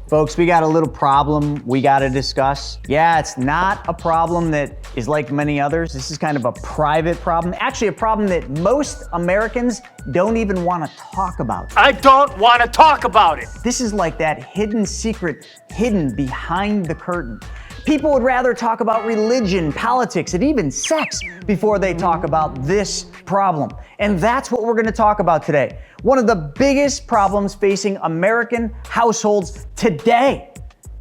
Folks, we got a little problem we got to discuss. Yeah, it's not a problem that is like many others. This is kind of a private problem. Actually, a problem that most Americans don't even want to talk about. I don't want to talk about it. This is like that hidden secret hidden behind the curtain. People would rather talk about religion, politics, and even sex before they talk about this problem. And that's what we're going to talk about today. One of the biggest problems facing American households today.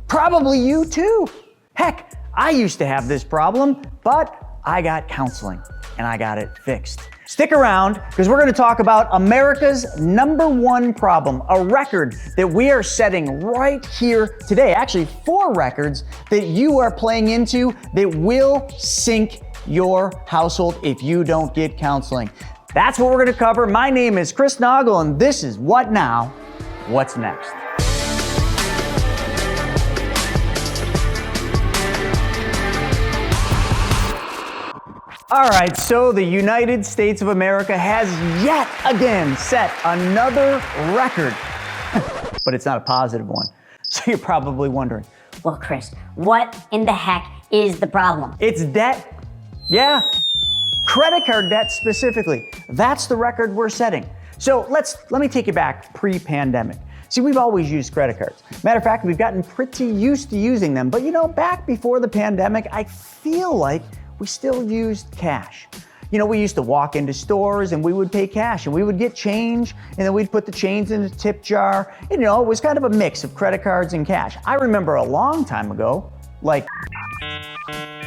Probably you too. Heck, I used to have this problem, but I got counseling and I got it fixed. Stick around because we're going to talk about America's #1 problem, a record that we are setting right here today. Actually, 4 records that you are playing into that will sink your household if you don't get counseling. That's what we're going to cover. My name is Chris Naugle, and this is What Now, What's Next. All right, so the United States of America has yet again set another record, but it's not a positive one. So you're probably wondering. Well, Chris, what in the heck is the problem? It's debt. Yeah, credit card debt specifically. That's the record we're setting. So let me take you back pre-pandemic. See, we've always used credit cards. Matter of fact, we've gotten pretty used to using them. But back before the pandemic, I feel like we still used cash. We used to walk into stores and we would pay cash and we would get change and then we'd put the change in a tip jar. And, it was kind of a mix of credit cards and cash. I remember a long time ago, like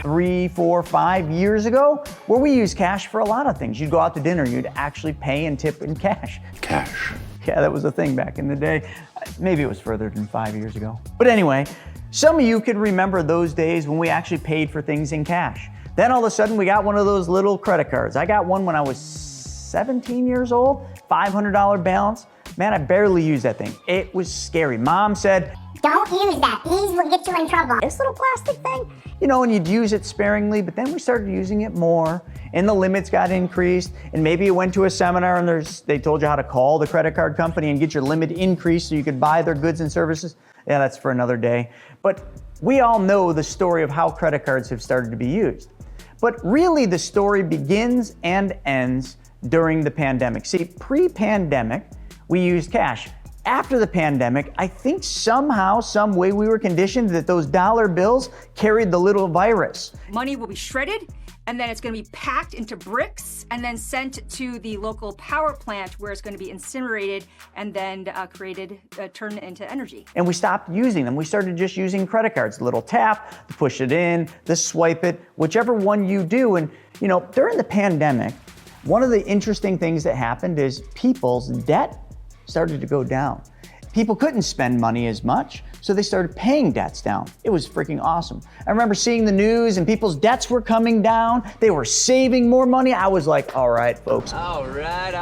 3, 4, 5 years ago, where we used cash for a lot of things. You'd go out to dinner, you'd actually pay and tip in cash. Cash. Yeah, that was a thing back in the day. Maybe it was further than 5 years ago. But anyway, some of you could remember those days when we actually paid for things in cash. Then all of a sudden we got one of those little credit cards. I got one when I was 17 years old, $500 balance. Man, I barely used that thing. It was scary. Mom said, "Don't use that. These will get you in trouble." This little plastic thing. And you'd use it sparingly, but then we started using it more and the limits got increased. And maybe you went to a seminar and they told you how to call the credit card company and get your limit increased so you could buy their goods and services. Yeah, that's for another day. But we all know the story of how credit cards have started to be used. But really the story begins and ends during the pandemic. See, pre-pandemic, we used cash. After the pandemic, I think somehow, some way we were conditioned that those dollar bills carried the little virus. Money will be shredded, and then it's going to be packed into bricks and then sent to the local power plant where it's going to be incinerated and then turned into energy. And we stopped using them. We started just using credit cards, the little tap, to push it in, the swipe it, whichever one you do. And, during the pandemic, one of the interesting things that happened is people's debt started to go down. People couldn't spend money as much, so they started paying debts down. It was freaking awesome. I remember seeing the news and people's debts were coming down. They were saving more money. I was like, all right, folks. All right.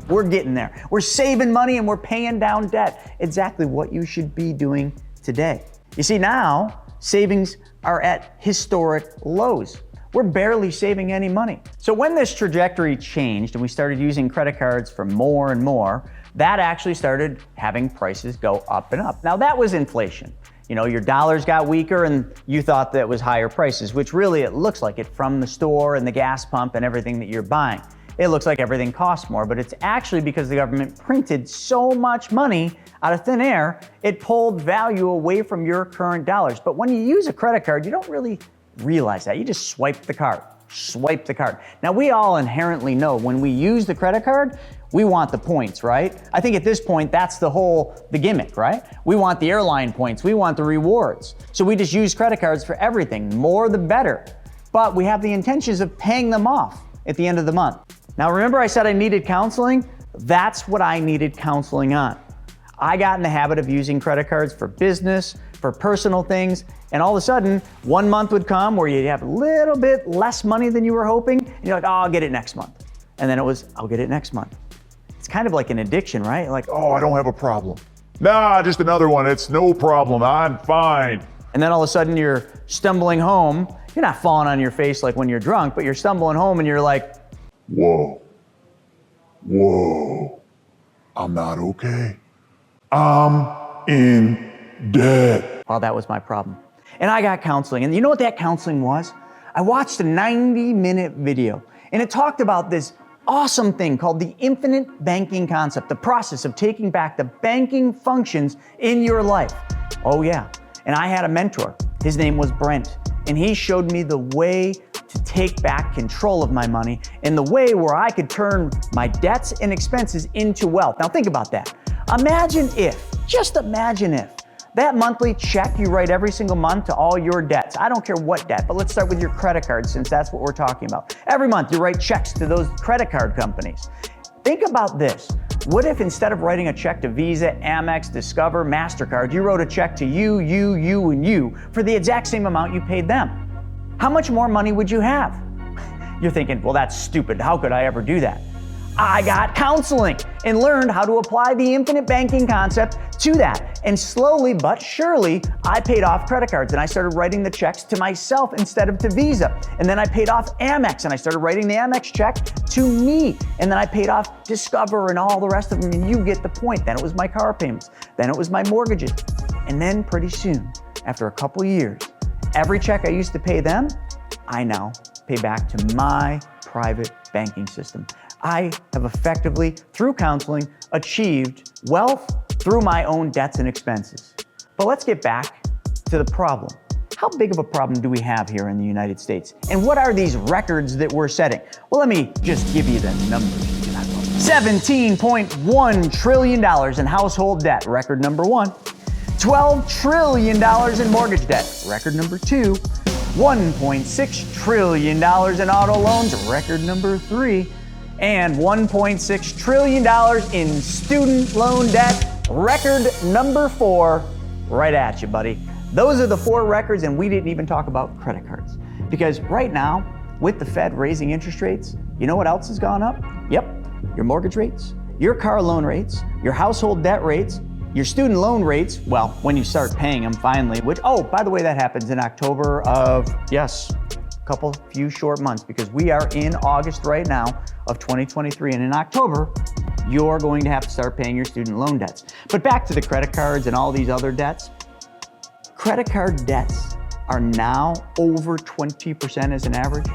We're getting there. We're saving money and we're paying down debt. Exactly what you should be doing today. You see, now savings are at historic lows. We're barely saving any money. So when this trajectory changed and we started using credit cards for more and more, that actually started having prices go up and up. Now that was inflation. Your dollars got weaker and you thought that was higher prices, which really it looks like it from the store and the gas pump and everything that you're buying. It looks like everything costs more, but it's actually because the government printed so much money out of thin air, it pulled value away from your current dollars. But when you use a credit card, you don't really realize that. You just swipe the card. Now we all inherently know when we use the credit card, we want the points, right? I think at this point, that's the gimmick, right? We want the airline points, we want the rewards. So we just use credit cards for everything, more the better. But we have the intentions of paying them off at the end of the month. Now remember I said I needed counseling? That's what I needed counseling on. I got in the habit of using credit cards for business, for personal things, and all of a sudden, one month would come where you'd have a little bit less money than you were hoping, and you're like, oh, I'll get it next month. And then it was, I'll get it next month. It's kind of like an addiction, right? Like, Oh, I don't have a problem. Nah, just another one. It's no problem. I'm fine. and then all of a sudden you're stumbling home. You're not falling on your face like when you're drunk, but you're stumbling home and you're like, whoa, I'm not okay. in debt. Well, that was my problem. And I got counseling. And you know what that counseling was? I watched a 90-minute video, and it talked about this awesome thing called the infinite banking concept, the process of taking back the banking functions in your life. Oh yeah, and I had a mentor. His name was Brent, and he showed me the way to take back control of my money and the way where I could turn my debts and expenses into wealth. Now think about that. Just imagine if, that monthly check you write every single month to all your debts. I don't care what debt, but let's start with your credit cards since that's what we're talking about. Every month you write checks to those credit card companies. Think about this. What if instead of writing a check to Visa, Amex, Discover, MasterCard, you wrote a check to you, and you for the exact same amount you paid them? How much more money would you have? You're thinking, well, that's stupid. How could I ever do that? I got counseling and learned how to apply the infinite banking concept to that. And slowly but surely, I paid off credit cards and I started writing the checks to myself instead of to Visa. And then I paid off Amex and I started writing the Amex check to me. And then I paid off Discover and all the rest of them, and you get the point. Then it was my car payments. Then it was my mortgages. And then pretty soon, after a couple of years, every check I used to pay them, I now pay back to my private banking system. I have effectively, through counseling, achieved wealth through my own debts and expenses. But let's get back to the problem. How big of a problem do we have here in the United States? And what are these records that we're setting? Well, let me just give you the numbers. $17.1 trillion in household debt, record number one. $12 trillion in mortgage debt, record number two. $1.6 trillion in auto loans, record number three. And $1.6 trillion in student loan debt, record number four, right at you, buddy. Those are the four records, and we didn't even talk about credit cards. Because right now, with the Fed raising interest rates, you know what else has gone up? Yep, your mortgage rates, your car loan rates, your household debt rates, your student loan rates, well, when you start paying them finally, which, oh, by the way, that happens in October of, yes, few short months, because we are in August right now of 2023, and in October, you're going to have to start paying your student loan debts. But back to the credit cards and all these other debts. Credit card debts are now over 20% as an average.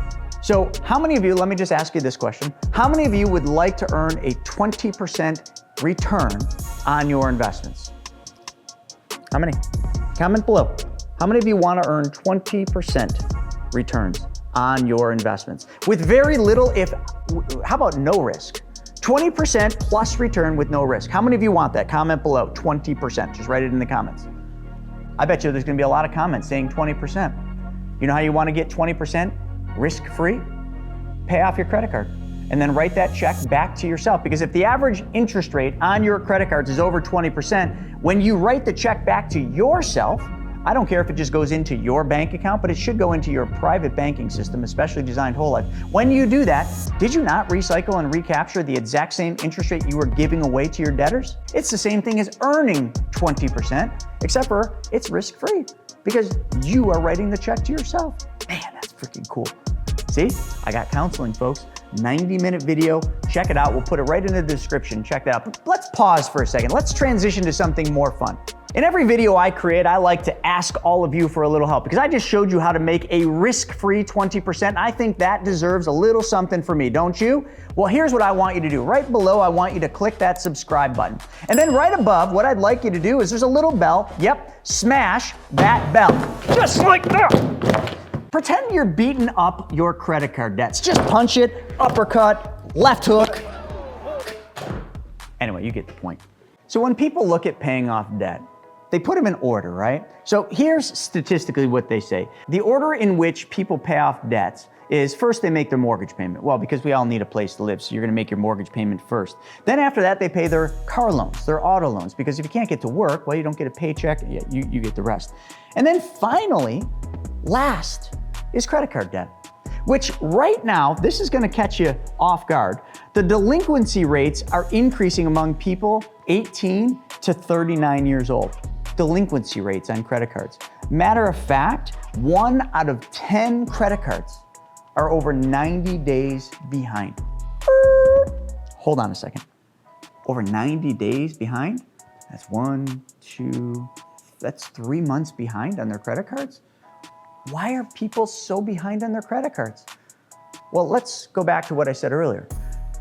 So how many of you, let me just ask you this question, how many of you would like to earn a 20% return on your investments? How many? Comment below. How many of you want to earn 20% returns on your investments with very little, how about no risk? 20% plus return with no risk. How many of you want that? Comment below, 20%. Just write it in the comments. I bet you there's gonna be a lot of comments saying 20%. You know how you wanna get 20% risk-free? Pay off your credit card and then write that check back to yourself. Because if the average interest rate on your credit cards is over 20%, when you write the check back to yourself, I don't care if it just goes into your bank account, but it should go into your private banking system, especially designed whole life. When you do that, did you not recycle and recapture the exact same interest rate you were giving away to your debtors? It's the same thing as earning 20%, except for it's risk-free because you are writing the check to yourself. Man, that's freaking cool. See, I got counseling, folks. 90-minute video. Check it out. We'll put it right in the description. Check that out. But let's pause for a second. Let's transition to something more fun. In every video I create, I like to ask all of you for a little help because I just showed you how to make a risk-free 20%. I think that deserves a little something for me, don't you? Well, here's what I want you to do. Right below, I want you to click that subscribe button. And then right above, what I'd like you to do is there's a little bell. Yep, smash that bell. Just like that. Pretend you're beating up your credit card debts. Just punch it, uppercut, left hook. Anyway, you get the point. So when people look at paying off debt, they put them in order, right? So here's statistically what they say. The order in which people pay off debts is first they make their mortgage payment. Well, because we all need a place to live, so you're gonna make your mortgage payment first. Then after that, they pay their car loans, their auto loans, because if you can't get to work, well, you don't get a paycheck, you get the rest. And then finally, last is credit card debt, which right now, this is gonna catch you off guard. The delinquency rates are increasing among people 18 to 39 years old. Delinquency rates on credit cards. Matter of fact, 1 out of 10 credit cards are over 90 days behind. Hold on a second. Over 90 days behind? That's 1, 2, that's 3 months behind on their credit cards. Why are people so behind on their credit cards? Well, let's go back to what I said earlier.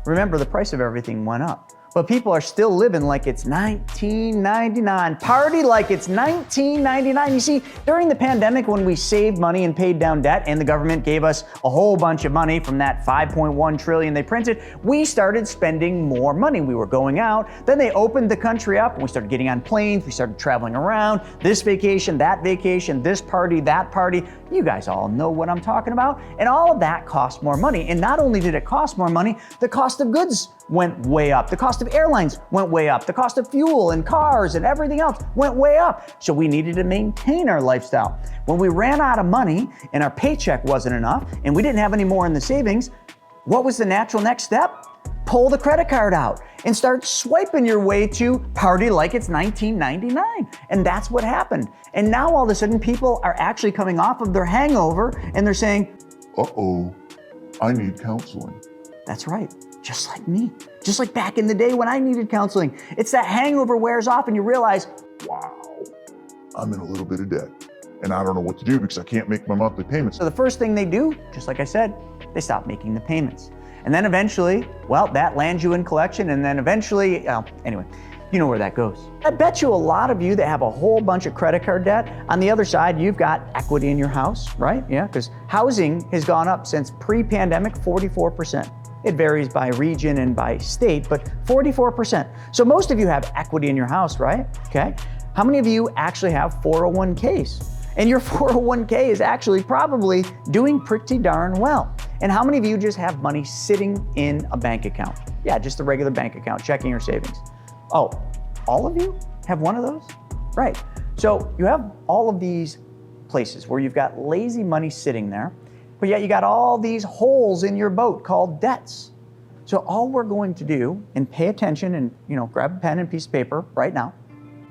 Remember, the price of everything went up, but people are still living like it's 1999. Party like it's 1999. You see, during the pandemic when we saved money and paid down debt and the government gave us a whole bunch of money from that 5.1 trillion they printed, we started spending more money. We were going out. Then they opened the country up and we started getting on planes. We started traveling around. This vacation, this party, that party. You guys all know what I'm talking about. And all of that cost more money. And not only did it cost more money, the cost of goods went way up. The cost of airlines went way up. The cost of fuel and cars and everything else went way up. So we needed to maintain our lifestyle. When we ran out of money and our paycheck wasn't enough and we didn't have any more in the savings, what was the natural next step? Pull the credit card out and start swiping your way to party like it's 1999. And that's what happened. And now all of a sudden people are actually coming off of their hangover and they're saying, Uh-oh, I need counseling. that's right. Just like me. Just like back in the day when I needed counseling. It's that hangover wears off and you realize, Wow, I'm in a little bit of debt. And I don't know what to do because I can't make my monthly payments. so the first thing they do, just like I said, they stop making the payments. And then eventually, well, that lands you in collection. And then eventually, anyway, you know where that goes. I bet you a lot of you that have a whole bunch of credit card debt, on the other side, you've got equity in your house, right? Yeah, because housing has gone up since pre-pandemic 44%. It varies by region and by state, but 44%. So most of you have equity in your house, right? Okay. How many of you actually have 401ks? And your 401k is actually probably doing pretty darn well. And how many of you just have money sitting in a bank account? Yeah, just a regular bank account, checking or savings. Oh, all of you have one of those? Right. So you have all of these places where you've got lazy money sitting there, but yet you got all these holes in your boat called debts. So all we're going to do, and pay attention and grab a pen and piece of paper right now.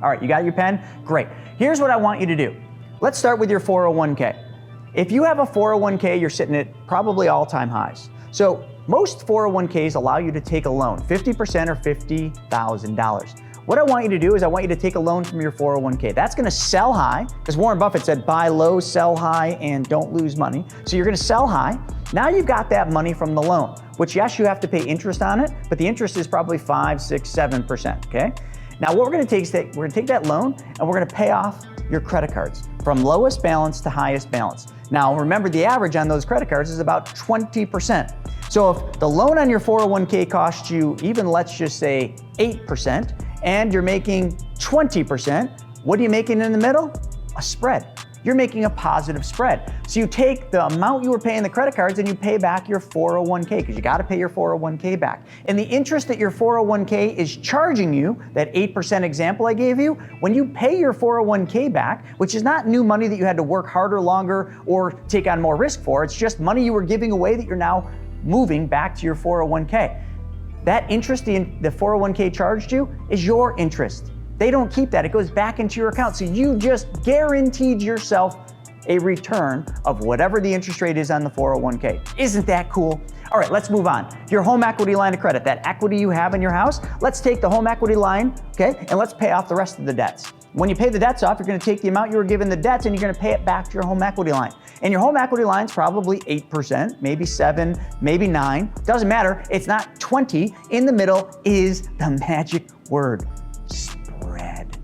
All right, you got your pen? Great. Here's what I want you to do. Let's start with your 401k. If you have a 401k, you're sitting at probably all-time highs. So most 401ks allow you to take a loan, 50% or $50,000. What I want you to do is I want you to take a loan from your 401k. That's gonna sell high, because Warren Buffett said buy low, sell high, and don't lose money. So you're gonna sell high. Now you've got that money from the loan, which yes, you have to pay interest on it, but the interest is probably 5, 6, 7%, okay? Now what we're gonna take is we're gonna take that loan and we're gonna pay off your credit cards from lowest balance to highest balance. Now remember, the average on those credit cards is about 20%. So if the loan on your 401k costs you even, let's just say 8%, and you're making 20%, what are you making in the middle? A spread. You're making a positive spread. So you take the amount you were paying the credit cards and you pay back your 401k, because you gotta pay your 401k back. And the interest that your 401k is charging you, that 8% example I gave you, when you pay your 401k back, which is not new money that you had to work harder, longer, or take on more risk for, it's just money you were giving away that you're now moving back to your 401k. That interest the 401k charged you is your interest. They don't keep that. It goes back into your account. So you just guaranteed yourself a return of whatever the interest rate is on the 401k. Isn't that cool? All right, let's move on. Your home equity line of credit, that equity you have in your house, let's take the home equity line, okay, and let's pay off the rest of the debts. When you pay the debts off, you're gonna take the amount you were given the debts and you're gonna pay it back to your home equity line. And your home equity line's probably 8%, maybe 7, maybe 9. Doesn't matter, it's not 20. In the middle is the magic word, spread.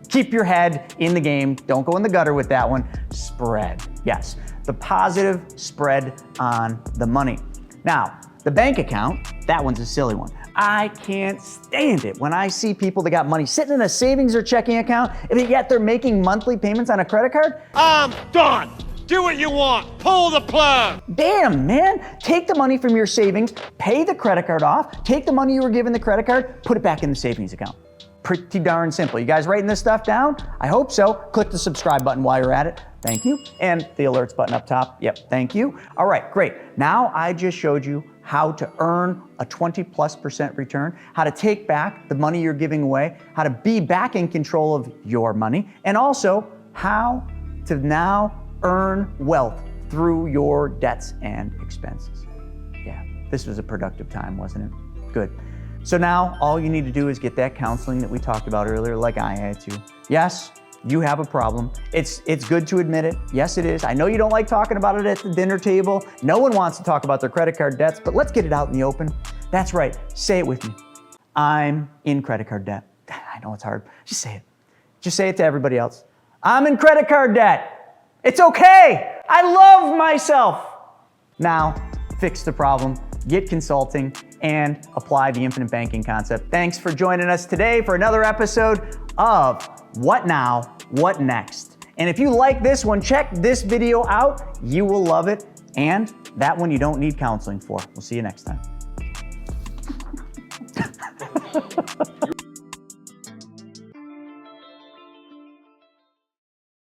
Keep your head in the game. Don't go in the gutter with that one. Spread. Yes, the positive spread on the money. Now, the bank account, that one's a silly one. I can't stand it when I see people that got money sitting in a savings or checking account, and yet they're making monthly payments on a credit card. I'm done. Do what you want. Pull the plug. Damn, man. Take the money from your savings, pay the credit card off, take the money you were given the credit card, put it back in the savings account. Pretty darn simple. You guys writing this stuff down? I hope so. Click the subscribe button while you're at it. Thank you. And the alerts button up top. Yep, thank you. All right, great. Now I just showed you how to earn a 20+% return, how to take back the money you're giving away, how to be back in control of your money, and also how to now earn wealth through your debts and expenses. Yeah, this was a productive time, wasn't it? Good. So now all you need to do is get that counseling that we talked about earlier, like I had to. Yes, you have a problem. It's good to admit it. Yes, it is. I know you don't like talking about it at the dinner table. No one wants to talk about their credit card debts, but let's get it out in the open. That's right. Say it with me. I'm in credit card debt. I know it's hard. Just say it. Just say it to everybody else. I'm in credit card debt. It's okay. I love myself. Now, fix the problem, get consulting, and apply the infinite banking concept. Thanks for joining us today for another episode of What Now, What Next? And if you like this one, check this video out. You will love it. And that one you don't need counseling for. We'll see you next time.